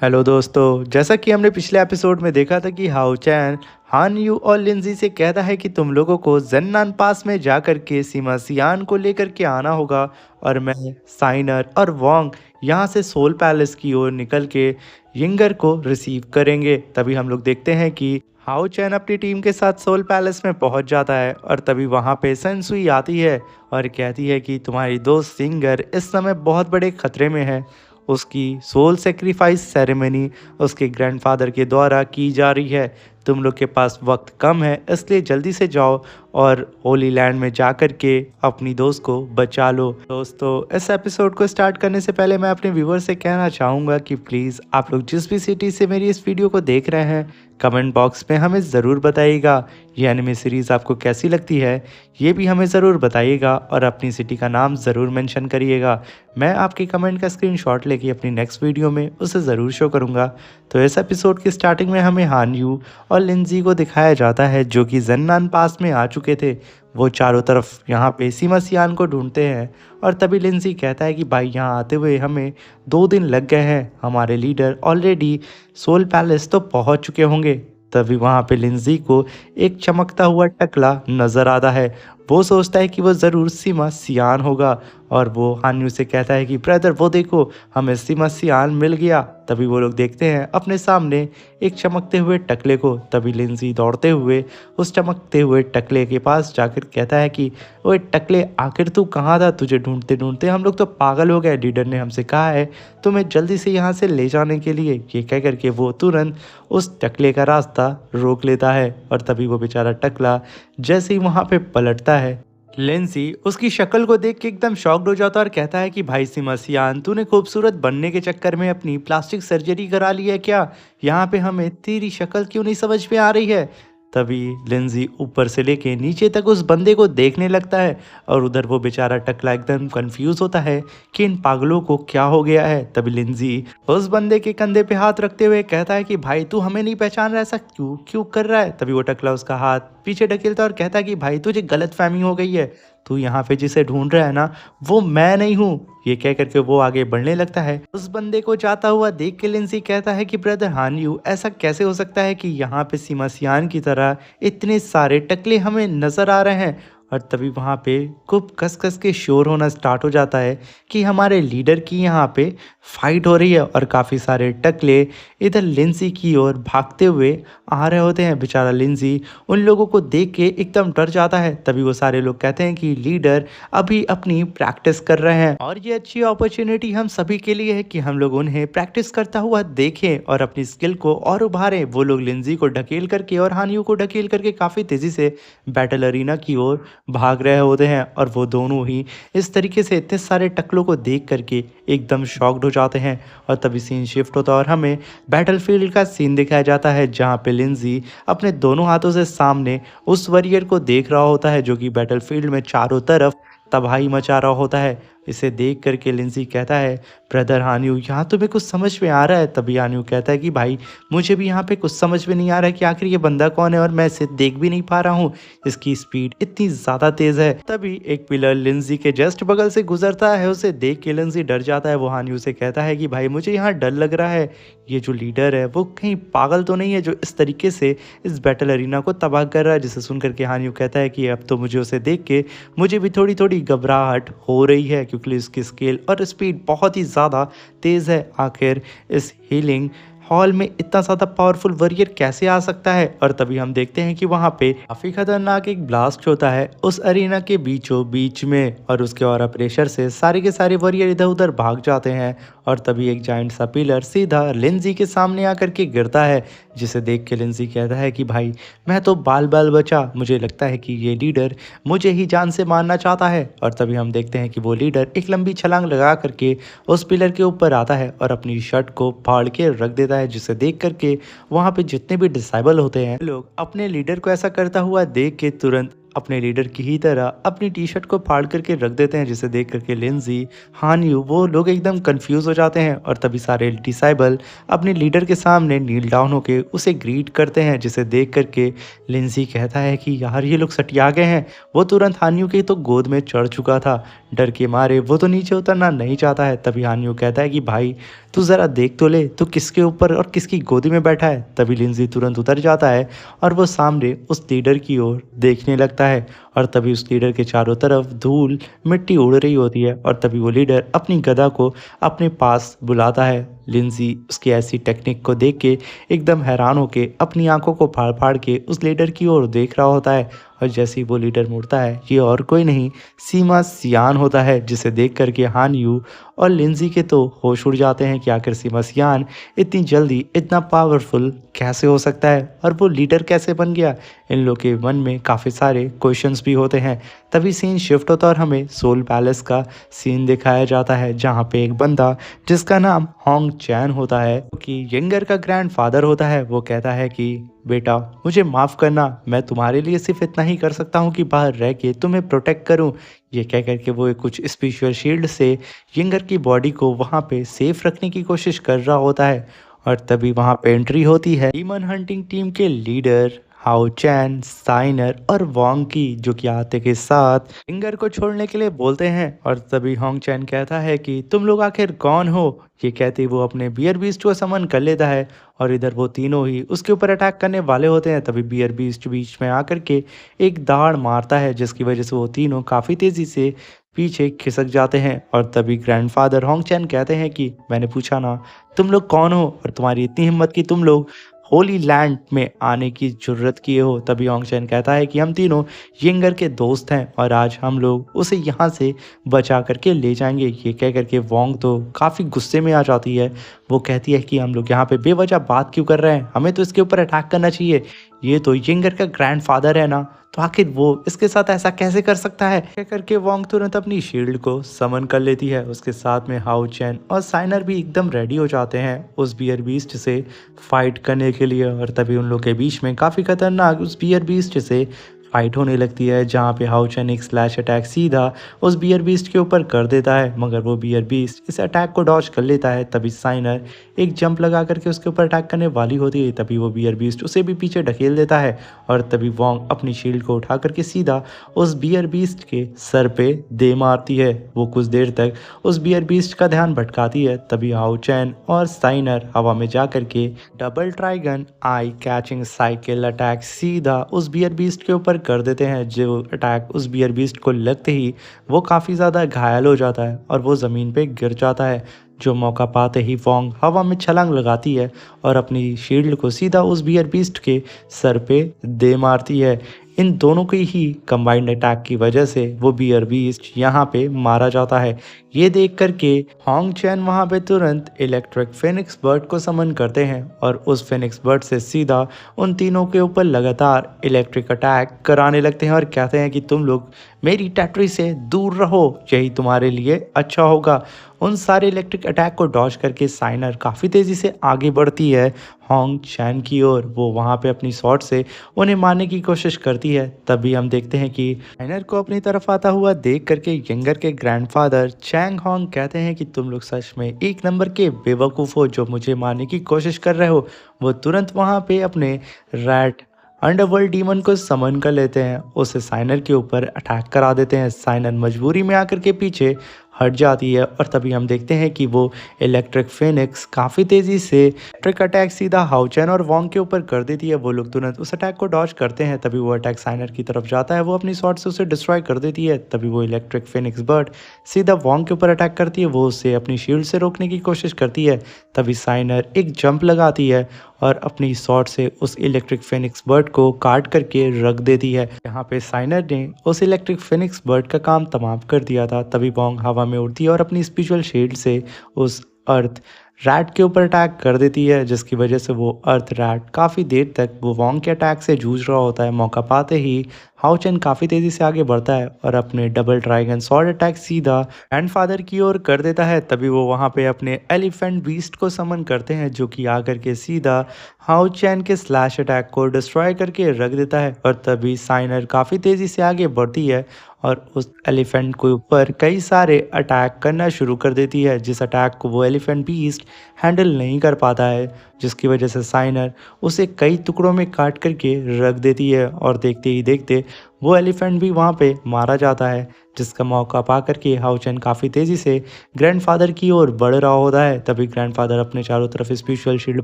Hello दोस्तों, जैसा कि हमने पिछले एपिसोड में देखा था कि हाउ चैन हान यू और लिंजी से कहता है कि तुम लोगों को जन्नान पास में जा कर के सीमा सियान को लेकर के आना होगा और मैं साइनर और वोंग यहाँ से सोल पैलेस की ओर निकल के यिंगर को रिसीव करेंगे। तभी हम लोग देखते हैं कि हाउ चैन अपनी टीम के साथ सोल पैलेस में पहुंच जाता है और तभी वहां पे सनसुई आती है और कहती है कि तुम्हारी दोस्त सिंगर इस समय बहुत बड़े खतरे में है। उसकी सोल सेक्रीफाइस सेरेमनी उसके ग्रैंडफादर के द्वारा की जा रही है। तुम लोग के पास वक्त कम है, इसलिए जल्दी से जाओ और होली लैंड में जा कर के अपनी दोस्त को बचा लो। दोस्तों, इस एपिसोड को स्टार्ट करने से पहले मैं अपने व्यूवर से कहना चाहूँगा कि प्लीज़ आप लोग जिस भी सिटी से मेरी इस वीडियो को देख रहे हैं, कमेंट बॉक्स में हमें ज़रूर बताइएगा ये एनिमे सीरीज़ आपको कैसी लगती है, ये भी हमें ज़रूर बताइएगा और अपनी सिटी का नाम ज़रूर मेंशन करिएगा। मैं आपके कमेंट का स्क्रीनशॉट लेके अपनी नेक्स्ट वीडियो में उसे ज़रूर शो करूँगा। तो इस एपिसोड की स्टार्टिंग में हमें हान यू और लिंजी को दिखाया जाता है जो कि जन्नान पास में आ चुके थे। वो चारों तरफ यहाँ पे सीमा सियान को ढूंढते हैं और तभी लिंजी कहता है कि भाई यहाँ आते हुए हमें 2 दिन लग गए हैं, हमारे लीडर ऑलरेडी सोल पैलेस तो पहुँच चुके होंगे। तभी वहाँ पे लिंजी को एक चमकता हुआ टकला नजर आता है। वो सोचता है कि वो ज़रूर सीमा सियान होगा और वो हान्यू से कहता है कि ब्रदर वो देखो, हमें सीमा सियान मिल गया। तभी वो लोग देखते हैं अपने सामने एक चमकते हुए टकले को। तभी लिंजी दौड़ते हुए उस चमकते हुए टकले के पास जाकर कहता है कि ओए टकले, आखिर तू कहाँ था? तुझे ढूंढते ढूंढते हम लोग तो पागल हो गए। लीडर ने हमसे कहा है तुम्हें जल्दी से यहाँ से ले जाने के लिए। ये कह करके वो तुरंत उस टकले का रास्ता रोक लेता है और तभी वो बेचारा टकला जैसे ही वहाँ पे पलटता है, लेंसी उसकी शक्ल को देख के एकदम शॉक्ड हो जाता है और कहता है कि भाई सीमा सियान, तूने खूबसूरत बनने के चक्कर में अपनी प्लास्टिक सर्जरी करा ली है क्या? यहाँ पे हमें तेरी शक्ल क्यों नहीं समझ में आ रही है? तभी लिंजी ऊपर से लेके नीचे तक उस बंदे को देखने लगता है और उधर वो बेचारा टकला एकदम कंफ्यूज होता है कि इन पागलों को क्या हो गया है। तभी लिंजी उस बंदे के कंधे पे हाथ रखते हुए कहता है कि भाई तू हमें नहीं पहचान रहा, ऐसा क्यों क्यों कर रहा है? तभी वो टकला उसका हाथ पीछे ढकेलता है और कहता है कि भाई तुझे गलत फहमी हो गई है, तू यहाँ पे जिसे ढूंढ रहा है ना वो मैं नहीं हूँ। ये कह करके वो आगे बढ़ने लगता है। उस बंदे को जाता हुआ देख के लिंसी कहता है कि ब्रदर हान यू, ऐसा कैसे हो सकता है कि यहाँ पे सीमा सियान की तरह इतने सारे टकले हमें नजर आ रहे हैं? और तभी वहाँ पे खूब कस कस के शोर होना स्टार्ट हो जाता है कि हमारे लीडर की यहाँ पे फाइट हो रही है और काफ़ी सारे टकले इधर लिंसी की ओर भागते हुए आ रहे होते हैं। बेचारा लिंसी उन लोगों को देख के एकदम डर जाता है। तभी वो सारे लोग कहते हैं कि लीडर अभी अपनी प्रैक्टिस कर रहे हैं और ये अच्छी अपॉर्चुनिटी हम सभी के लिए है कि हम लोग उन्हें प्रैक्टिस करता हुआ देखें और अपनी स्किल को और उभारें। वो लोग लिंजी को ढकेल करके और हानियों को ढकेल करके काफ़ी तेज़ी से बैटल अरीना की ओर भाग रहे होते हैं और वो दोनों ही इस तरीके से इतने सारे टकलों को देख करके एकदम शॉक्ड हो जाते हैं। और तभी सीन शिफ्ट होता है और हमें बैटलफील्ड का सीन दिखाया जाता है जहाँ पे लिंजी अपने दोनों हाथों से सामने उस वॉरियर को देख रहा होता है जो कि बैटलफील्ड में चारों तरफ तबाही मचा रहा होता है। इसे देख करके लिंसी कहता है ब्रदर हान्यू, यहाँ तुम्हें कुछ समझ में आ रहा है? तभी हान्यू कहता है कि भाई मुझे भी यहाँ पे कुछ समझ में नहीं आ रहा है कि आखिर ये बंदा कौन है और मैं इसे देख भी नहीं पा रहा हूँ, इसकी स्पीड इतनी ज़्यादा तेज़ है। तभी एक पिलर लिंसी के जस्ट बगल से गुजरता है, उसे देख के लिंसी डर जाता है। वो हान्यू से कहता है कि भाई मुझे यहाँ डर लग रहा है, ये जो लीडर है वो कहीं पागल तो नहीं है जो इस तरीके से इस बैटल अरीना को तबाह कर रहा है। जिसे सुन करके हान्यू कहता है कि अब तो मुझे उसे देख के मुझे भी थोड़ी थोड़ी घबराहट हो रही है क्योंकि इसकी स्केल और स्पीड बहुत ही ज़्यादा तेज़ है। आखिर इस हीलिंग हॉल में इतना ज़्यादा पावरफुल वॉरियर कैसे आ सकता है? और तभी हम देखते हैं कि वहाँ पे काफ़ी खतरनाक एक ब्लास्ट होता है उस अरीना के बीचों बीच में और उसके और प्रेशर से सारे के सारे वॉरियर इधर उधर भाग जाते हैं। और तभी एक जाइंट सा पिलर सीधा लिंजी के सामने आकर के गिरता है, जिसे देख के लिंजी कहता है कि भाई मैं तो बाल बाल बचा, मुझे लगता है कि ये लीडर मुझे ही जान से मारना चाहता है। और तभी हम देखते हैं कि वो लीडर एक लंबी छलांग लगा करके उस पिलर के ऊपर आता है और अपनी शर्ट को फाड़ के रख देता है, जिसे देख करके वहाँ पे जितने भी डिसेबल होते हैं लोग अपने लीडर को ऐसा करता हुआ देख के तुरंत अपने लीडर की ही तरह अपनी टी शर्ट को फाड़ करके रख देते हैं, जिसे देख करके लिंजी हान्यू वो लोग एकदम कंफ्यूज हो जाते हैं। और तभी सारे डिसेबल अपने लीडर के सामने नील डाउन होके उसे ग्रीट करते हैं, जिसे देख करके लिंजी कहता है कि यार ये लोग सटिया गए हैं। वो तुरंत हान्यू के तो गोद में चढ़ चुका था, डर के मारे वो तो नीचे उतरना नहीं चाहता है। तभी हान्यू कहता है कि भाई तू ज़रा देख तो ले, तू किसके ऊपर और किसकी गोदी में बैठा है। तभी लिंजी तुरंत उतर जाता है और वो सामने उस लीडर की ओर देखने लगता है और तभी उस लीडर के चारों तरफ धूल मिट्टी उड़ रही होती है और तभी वो लीडर अपनी गदा को अपने पास बुलाता है। लिंजी उसकी ऐसी टेक्निक को देख के एकदम हैरान होके अपनी आंखों को फाड़ फाड़ के उस लीडर की ओर देख रहा होता है और जैसे ही वो लीडर मुड़ता है ये और कोई नहीं सीमा सियान होता है, जिसे देख करके हान यू और लिंजी के तो होश उड़ जाते हैं कि आखिर सीमा सियान इतनी जल्दी इतना पावरफुल कैसे हो सकता है और वो लीडर कैसे बन गया। इन लोग के मन में काफ़ी सारे क्वेश्चंस भी होते हैं। तभी सीन शिफ्ट होता है और हमें सोल पैलेस का सीन दिखाया जाता है, जहाँ पे एक बंदा जिसका नाम होंग चैन होता है कि यंगर का ग्रैंडफादर होता है, वो कहता है कि बेटा मुझे माफ़ करना, मैं तुम्हारे लिए सिर्फ इतना ही कर सकता हूँ कि बाहर रह के तुम्हें प्रोटेक्ट करूँ। ये कह करके वो एक कुछ स्पेशल शील्ड से यंगर की बॉडी को वहाँ पे सेफ रखने की कोशिश कर रहा होता है और तभी वहाँ पे एंट्री होती है डीमन हंटिंग टीम के लीडर हाउ चैन, साइनर और वोंग की, जो कि आते के साथ यंगर को छोड़ने के लिए बोलते हैं और तभी होंग चैन कहता है कि तुम लोग आखिर कौन हो। ये कहते ही वो अपने बियर बीस्ट को समन कर लेता है और इधर वो तीनों ही उसके ऊपर अटैक करने वाले होते हैं। तभी बियर बीस्ट बीच में आकर के एक दाड़ मारता है, जिसकी वजह से वो तीनों काफ़ी तेज़ी से पीछे खिसक जाते हैं और तभी ग्रैंडफादर होंग चैन कहते हैं कि मैंने पूछा ना तुम लोग कौन हो और तुम्हारी इतनी हिम्मत कि तुम लोग होली लैंड में आने की जरूरत किए हो। तभी होंग चैन कहता है कि हम तीनों यंगर के दोस्त हैं और आज हम लोग उसे यहाँ से बचा करके ले जाएंगे। ये कह करके वोंग तो काफ़ी गुस्से में आ जाती है। वो कहती है कि हम लोग यहाँ पे बेवजह बात क्यों कर रहे हैं, हमें तो इसके ऊपर अटैक करना चाहिए। ये तो यंगर का ग्रैंडफादर है ना, तो आखिर वो इसके साथ ऐसा कैसे कर सकता है। कह करके वोंग तुरंत अपनी शील्ड को समन कर लेती है। उसके साथ में हाउ चैन और साइनर भी एकदम रेडी हो जाते हैं उस बियर बीस्ट से फाइट करने के लिए और तभी उन लोग के बीच में काफ़ी खतरनाक उस बियर बीस्ट से फाइट होने लगती है, जहाँ पे हाउ चैन एक स्लैश अटैक सीधा उस बियर बीस्ट के ऊपर कर देता है, मगर वो बियर बीस्ट इस अटैक को डॉज कर लेता है। तभी साइनर एक जंप लगा करके उसके ऊपर अटैक करने वाली होती है, तभी वो बियर बीस्ट उसे भी पीछे ढकेल देता है और तभी वोंग अपनी शील्ड को उठा करके सीधा उस बियर बीस्ट के सर पे दे मारती है। वो कुछ देर तक उस बियर बीस्ट का ध्यान भटकाती है। तभी हाउ चैन और साइनर हवा में जा करके double trigon eye catching cycle attack सीधा उस बियर बीस्ट के ऊपर कर देते हैं, जो अटैक उस बियर बीस्ट को लगते ही वो काफ़ी ज़्यादा घायल हो जाता है और वो ज़मीन पे गिर जाता है। जो मौका पाते ही वोंग हवा में छलांग लगाती है और अपनी शील्ड को सीधा उस बियर बीस्ट के सर पे दे मारती है। इन दोनों की ही कंबाइंड अटैक की वजह से वो बियर बीस्ट यहाँ पे मारा जाता है। ये देख करके होंग चैन वहाँ पे तुरंत इलेक्ट्रिक फिनिक्स बर्ड को समन करते हैं और उस फिनिक्स बर्ड से सीधा उन तीनों के ऊपर लगातार इलेक्ट्रिक अटैक कराने लगते हैं और कहते हैं कि तुम लोग मेरी टेरिटरी से दूर रहो, यही तुम्हारे लिए अच्छा होगा। उन सारे इलेक्ट्रिक अटैक को डॉज करके साइनर काफ़ी तेज़ी से आगे बढ़ती है होंग चैन की ओर। वो वहाँ पे अपनी शॉट से उन्हें मारने की कोशिश करती है। तभी हम देखते हैं कि साइनर को अपनी तरफ आता हुआ देख करके यंगर के ग्रैंडफादर चैंग होंग कहते हैं कि तुम लोग सच में एक नंबर के बेवकूफ़ हो जो मुझे मारने की कोशिश कर रहे हो। वो तुरंत वहाँ पे अपने रैट अंडरवर्ल्ड डीमन को समन कर लेते हैं, उसे साइनर के ऊपर अटैक करा देते हैं। साइनर मजबूरी में आकर के पीछे हट जाती है और तभी हम देखते हैं कि वो इलेक्ट्रिक फिनिक्स काफ़ी तेज़ी से इलेक्ट्रिक अटैक सीधा हाउ चैन और वोंग के ऊपर कर देती है। वो लोग तुरंत उस अटैक को डॉज करते हैं। तभी वो अटैक साइनर की तरफ जाता है, वो अपनी शॉट से उसे डिस्ट्रॉय कर देती है। तभी वो इलेक्ट्रिक फिनिक्स बर्ड सीधा वोंग के ऊपर अटैक करती है, वो उसे अपनी शील्ड से रोकने की कोशिश करती है। तभी साइनर एक जंप लगाती है और अपनी शॉट से उस इलेक्ट्रिक फिनिक्स बर्ड को काट करके रख देती है। यहाँ पे साइनर ने उस इलेक्ट्रिक फिनिक्स बर्ड का काम तमाम कर दिया था। तभी वोंग हवा में उड़ती है और अपनी स्पिरिचुअल शील्ड से उस अर्थ रैट के ऊपर अटैक कर देती है, जिसकी वजह से वो अर्थ रैट काफ़ी देर तक वो वोंग के अटैक से जूझ रहा होता है। मौका पाते ही हाउ चैन काफ़ी तेज़ी से आगे बढ़ता है और अपने डबल ड्रैगन स्वॉर्ड अटैक सीधा ग्रैंडफादर की ओर कर देता है। तभी वो वहाँ पे अपने एलिफेंट बीस्ट को समन करते हैं, जो कि आकर के सीधा how chain K slash attack को डिस्ट्रॉय करके रख देता है और तभी साइनर काफ़ी तेज़ी से आगे बढ़ती है और उस एलिफेंट के ऊपर कई सारे अटैक करना शुरू कर देती है, जिस अटैक को वो एलिफेंट बीस्ट हैंडल नहीं कर पाता है, जिसकी वजह से साइनर उसे कई टुकड़ों में काट करके रख देती है और देखते ही देखते वो एलिफेंट भी वहाँ पे मारा जाता है। जिसका मौका पा कर के हाओ चैन काफ़ी तेज़ी से ग्रैंडफ़ादर की ओर बढ़ रहा होता है। तभी ग्रैंडफ़ादर अपने चारों तरफ स्पिरिचुअल शील्ड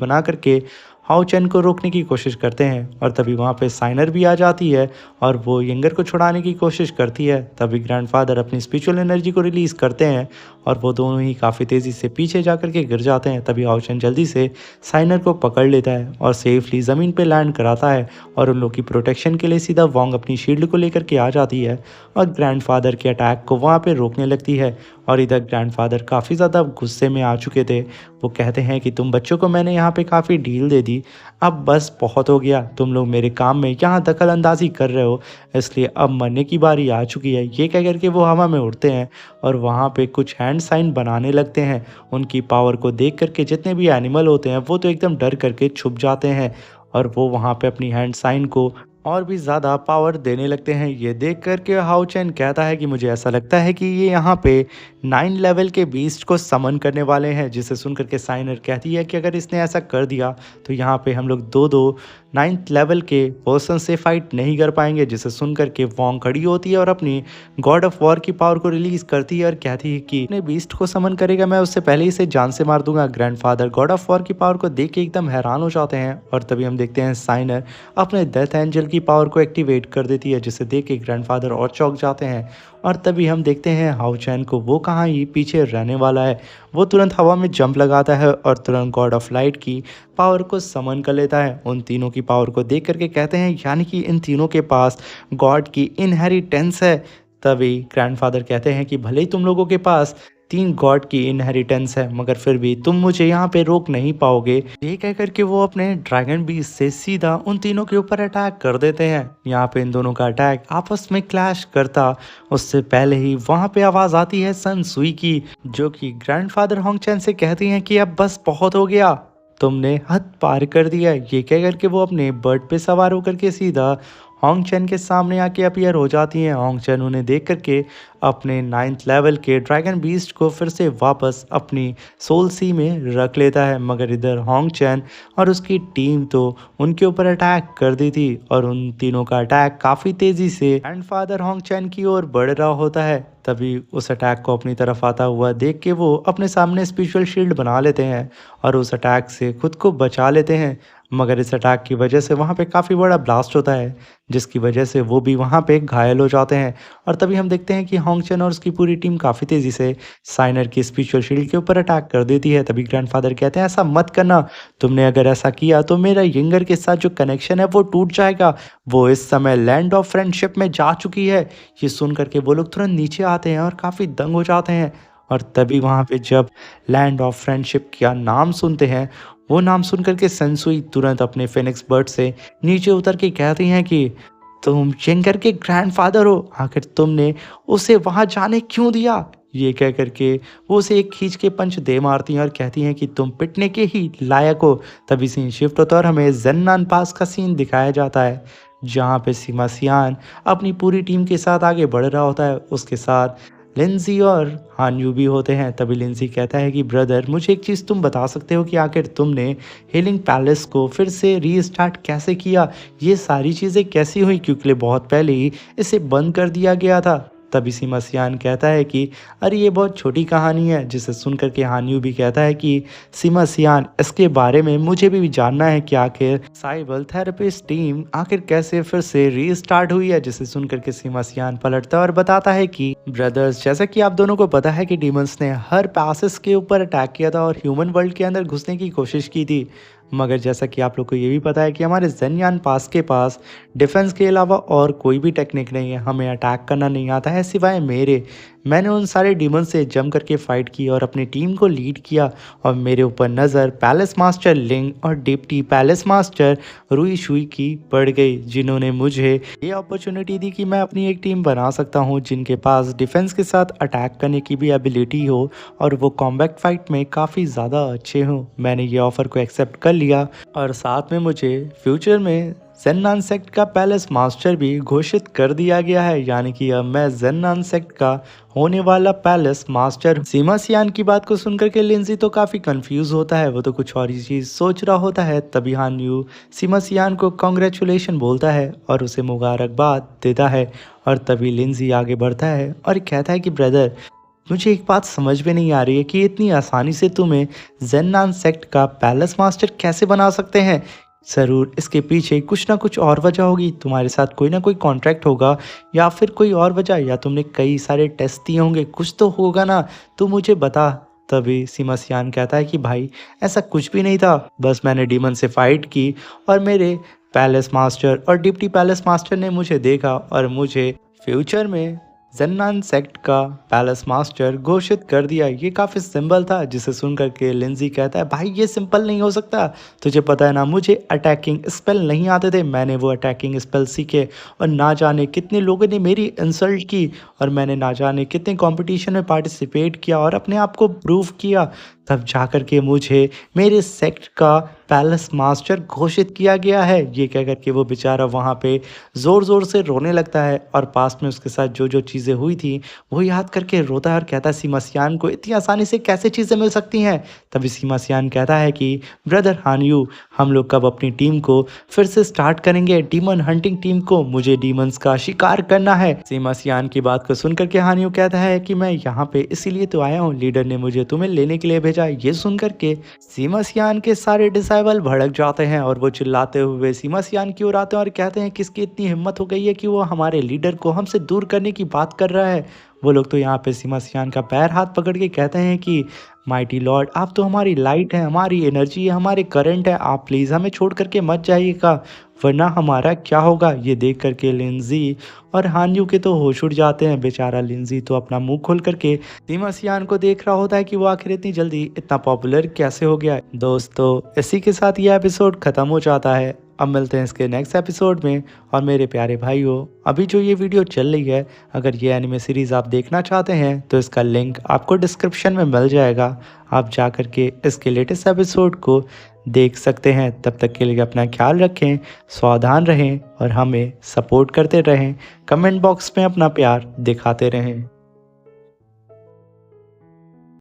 बना कर के हाओ चैन को रोकने की कोशिश करते हैं और तभी वहाँ पे साइनर भी आ जाती है और वो यंगर को छुड़ाने की कोशिश करती है। तभी ग्रैंडफ़ादर अपनी स्पिरिचुअल एनर्जी को रिलीज़ करते हैं और वो दोनों ही काफ़ी तेज़ी से पीछे जा कर के गिर जाते हैं। तभी हाओ चैन जल्दी से साइनर को पकड़ लेता है और सेफली ज़मीन पे लैंड कराता है और उन लोग की प्रोटेक्शन के लिए सीधा वोंग अपनी शील्ड को लेकर के आ जाती है और ग्रैंडफ़ादर के अटैक को वहाँ पे रोकने लगती है। और इधर ग्रैंडफ़ादर काफ़ी ज़्यादा गुस्से में आ चुके थे। वो कहते हैं कि तुम बच्चों को मैंने यहाँ पे काफ़ी ढील दे दी, अब बस बहुत हो गया, तुम लोग मेरे काम में यहाँ दखल अंदाज़ी कर रहे हो, इसलिए अब मरने की बारी आ चुकी है। ये कह कर के वो हवा में उड़ते हैं और वहाँ पे कुछ हैंड साइन बनाने लगते हैं। उनकी पावर को देख कर के जितने भी एनिमल होते हैं वो तो एकदम डर करके छुप जाते हैं और वो वहाँ पे अपनी हैंड साइन को और भी ज़्यादा पावर देने लगते हैं। ये देख कर के हाओ चैन कहता है कि मुझे ऐसा लगता है कि ये यहाँ पे 9 लेवल के बीस्ट को समन करने वाले हैं, जिसे सुन कर के साइनर कहती है कि अगर इसने ऐसा कर दिया तो यहाँ पे हम लोग 2-2 9th लेवल के पर्सन से फाइट नहीं कर पाएंगे। जिसे सुन कर के वोंग खड़ी होती है और अपनी गॉड ऑफ वॉर की पावर को रिलीज़ करती है और कहती है कि अपने बीस्ट को समन करेगा मैं उससे पहले ही इसे जान से मार दूंगा। ग्रैंडफ़ादर गॉड ऑफ वॉर की पावर को देख के एकदम हैरान हो जाते हैं और तभी हम देखते हैं साइनर अपने डेथ एंजल की पावर को एक्टिवेट कर देती है, जिसे देख के ग्रैंडफ़ादर और चौंक जाते हैं। और तभी हम देखते हैं हाओ चैन को वो कहाँ ही पीछे रहने वाला है। वो तुरंत हवा में जंप लगाता है और तुरंत गॉड ऑफ लाइट की पावर को समन कर लेता है। उन तीनों की पावर को देख करके कहते हैं यानी कि इन तीनों के पास गॉड की इनहेरिटेंस है। तभी ग्रैंडफ़ादर कहते हैं कि भले ही तुम लोगों के पास 3 गॉड की इनहेरिटेंस है मगर फिर भी तुम मुझे यहाँ पे रोक नहीं पाओगे। ये कह करके वो अपने ड्रैगन बीस्ट से सीधा उन तीनों के ऊपर अटैक कर देते हैं। यहाँ पे इन दोनों का अटैक आपस में क्लैश करता उससे पहले ही वहाँ पे आवाज़ आती है सन सुई की, जो कि ग्रैंडफ़ादर होंग चैन से कहती हैं कि अब बस बहुत हो गया, तुमने हद पार कर दिया। ये कह करके वो अपने बर्ड पे सवार होकर के सीधा होंग चैन के सामने आके अपीयर हो जाती हैं। होंग चैन उन्हें देख करके अपने 9th लेवल के ड्रैगन बीस्ट को फिर से वापस अपनी सोल सी में रख लेता है। मगर इधर होंग चैन और उसकी टीम तो उनके ऊपर अटैक कर दी थी और उन तीनों का अटैक काफ़ी तेज़ी से ग्रैंडफ़ादर होंग चैन की ओर बढ़ रहा होता है। तभी उस अटैक को अपनी तरफ आता हुआ देख के वो अपने सामने स्पिरिचुअल शील्ड बना लेते हैं और उस अटैक से खुद को बचा लेते हैं। मगर इस अटैक की वजह से वहाँ पे काफ़ी बड़ा ब्लास्ट होता है, जिसकी वजह से वो भी वहाँ पे घायल हो जाते हैं। और तभी हम देखते हैं कि होंग चैन और उसकी पूरी टीम काफ़ी तेज़ी से साइनर की स्पिरिचुअल शील्ड के ऊपर अटैक कर देती है। तभी ग्रैंडफ़ादर कहते हैं ऐसा मत करना, तुमने अगर ऐसा किया तो मेरा यंगर के साथ जो कनेक्शन है वो टूट जाएगा, वो इस समय लैंड ऑफ फ्रेंडशिप में जा चुकी है। ये सुन करके वो लोग तुरंत नीचे आते हैं और काफ़ी दंग हो जाते हैं। और तभी वहाँ पे जब लैंड ऑफ फ्रेंडशिप का नाम सुनते हैं, वो नाम सुन कर के सेंसुई तुरंत अपने फिनिक्स बर्ड से नीचे उतर के कहती हैं कि तुम यंगर के ग्रैंडफ़ादर हो, आखिर तुमने उसे वहाँ जाने क्यों दिया। ये कह कर के वो उसे एक खींच के पंच दे मारती हैं और कहती हैं कि तुम पिटने के ही लायक हो। तभी सीन शिफ्ट होता है और हमें जन्नान पास का सीन दिखाया जाता है, जहाँ पे सीमा सियान अपनी पूरी टीम के साथ आगे बढ़ रहा होता है। उसके साथ लिंजी और हानयू भी होते हैं। तभी लिंजी कहता है कि ब्रदर, मुझे एक चीज़ तुम बता सकते हो कि आखिर तुमने हीलिंग पैलेस को फिर से रीस्टार्ट कैसे किया, ये सारी चीज़ें कैसी हुई, क्योंकि बहुत पहले ही इसे बंद कर दिया गया था। तभी सीमा सियान कहता है कि अरे ये बहुत छोटी कहानी है, जिसे सुन कर के हानयू भी कहता है कि सीमा सियान, इसके बारे में मुझे भी जानना है कि आखिर साइबल थेरेपिस्ट टीम आखिर कैसे फिर से रीस्टार्ट हुई है। जिसे सुन कर के सीमा सियान पलटता है और बताता है कि ब्रदर्स, जैसा कि आप दोनों को पता है कि डीमंस ने हर पैसेस के ऊपर अटैक किया था और ह्यूमन वर्ल्ड के अंदर घुसने की कोशिश की थी, मगर जैसा कि आप लोग को ये भी पता है कि हमारे ज़ेन्यान पास के पास डिफेंस के अलावा और कोई भी टेक्निक नहीं है, हमें अटैक करना नहीं आता है सिवाय मेरे। मैंने उन सारे डीमन से जम करके फाइट की और अपनी टीम को लीड किया और मेरे ऊपर नज़र पैलेस मास्टर लिंग और डिप्टी पैलेस मास्टर रुई शुई की पड़ गई, जिन्होंने मुझे ये अपॉर्चुनिटी दी कि मैं अपनी एक टीम बना सकता हूँ जिनके पास डिफेंस के साथ अटैक करने की भी एबिलिटी हो और वो कॉम्बैट फाइट में काफ़ी ज़्यादा अच्छे हों। मैंने ये ऑफ़र को एक्सेप्ट कर लिया और साथ में मुझे फ्यूचर में ज़ेन्नान सेक्ट का पैलेस मास्टर भी घोषित कर दिया गया है, यानी कि अब मैं ज़ेन्नान सेक्ट का होने वाला पैलेस मास्टर हूँ। सीमा सियान की बात को सुनकर के लिंजी तो काफ़ी कंफ्यूज होता है, वो तो कुछ और ही चीज़ सोच रहा होता है। तभी हान यू सीमा सियान को कॉन्ग्रेचुलेशन बोलता है और उसे मुबारकबाद देता है। और तभी लिंजी आगे बढ़ता है और कहता है कि ब्रदर, मुझे एक बात समझ में नहीं आ रही है कि इतनी आसानी से तुम्हें ज़ेन्नान सेक्ट का पैलेस मास्टर कैसे बना सकते हैं। ज़रूर इसके पीछे कुछ ना कुछ और वजह होगी, तुम्हारे साथ कोई ना कोई कॉन्ट्रैक्ट होगा या फिर कोई और वजह, या तुमने कई सारे टेस्ट दिए होंगे, कुछ तो होगा ना, तू मुझे बता। तभी सीमा सियान कहता है कि भाई ऐसा कुछ भी नहीं था, बस मैंने डीमन से फाइट की और मेरे पैलेस मास्टर और डिप्टी पैलेस मास्टर ने मुझे देखा और मुझे फ्यूचर में ज़ेन्नान सेक्ट का पैलेस मास्टर घोषित कर दिया। ये काफ़ी सिंपल था, जिसे सुन करके लिंजी कहता है भाई ये सिंपल नहीं हो सकता, तुझे पता है ना मुझे अटैकिंग स्पेल नहीं आते थे, मैंने वो अटैकिंग स्पेल सीखे और ना जाने कितने लोगों ने मेरी इंसल्ट की और मैंने ना जाने कितने कंपटीशन में पार्टिसिपेट किया और अपने आप को प्रूव किया, तब जा कर के मुझे मेरे सेक्ट का पैलेस मास्टर घोषित किया गया है। ये कह कर के वो बेचारा वहाँ पे ज़ोर ज़ोर से रोने लगता है और पास में उसके साथ जो जो चीज़ें हुई थी वो याद करके रोता है और कहता है सीमा सियान को इतनी आसानी से कैसे चीज़ें मिल सकती हैं। तभी सीमा सियान कहता है कि ब्रदर हान यू, हम लोग कब अपनी टीम को फिर से स्टार्ट करेंगे, डीमन हंटिंग टीम को, मुझे डीमंस का शिकार करना है। सीमा सियान की बात को सुन करके हान यू कहता है कि मैं यहाँ पे इसीलिए तो आया हूँ, लीडर ने मुझे तुम्हें लेने के लिए भेजा। ये सुन करके सीमा सियान के सारे डिसाइबल भड़क जाते हैं और वो चिल्लाते हुए सीमा सियान की ओर आते हैं और कहते हैं किसकी इतनी हिम्मत हो गई है कि वो हमारे लीडर को हमसे दूर करने की बात कर रहा है। वो लोग तो यहाँ पे सीमा सियान का पैर हाथ पकड़ के कहते हैं कि माइटी लॉर्ड, आप तो हमारी लाइट है, हमारी एनर्जी है, हमारे करंट है, आप प्लीज़ हमें छोड़ करके मत जाइएगा वरना हमारा क्या होगा। ये देख करके लिंजी और हान यू के तो होश उड़ जाते हैं। बेचारा लिंजी तो अपना मुंह खोल करके सीमा सियान को देख रहा होता है कि वो आखिर इतनी जल्दी इतना पॉपुलर कैसे हो गया है। दोस्तों इसी के साथ ये एपिसोड ख़त्म हो जाता है। अब मिलते हैं इसके नेक्स्ट एपिसोड में। और मेरे प्यारे भाइयों, अभी जो ये वीडियो चल रही है, अगर ये एनिमे सीरीज़ आप देखना चाहते हैं तो इसका लिंक आपको डिस्क्रिप्शन में मिल जाएगा, आप जा कर के इसके लेटेस्ट एपिसोड को देख सकते हैं। तब तक के लिए अपना ख्याल रखें, सावधान रहें और हमें सपोर्ट करते रहें, कमेंट बॉक्स में अपना प्यार दिखाते रहें।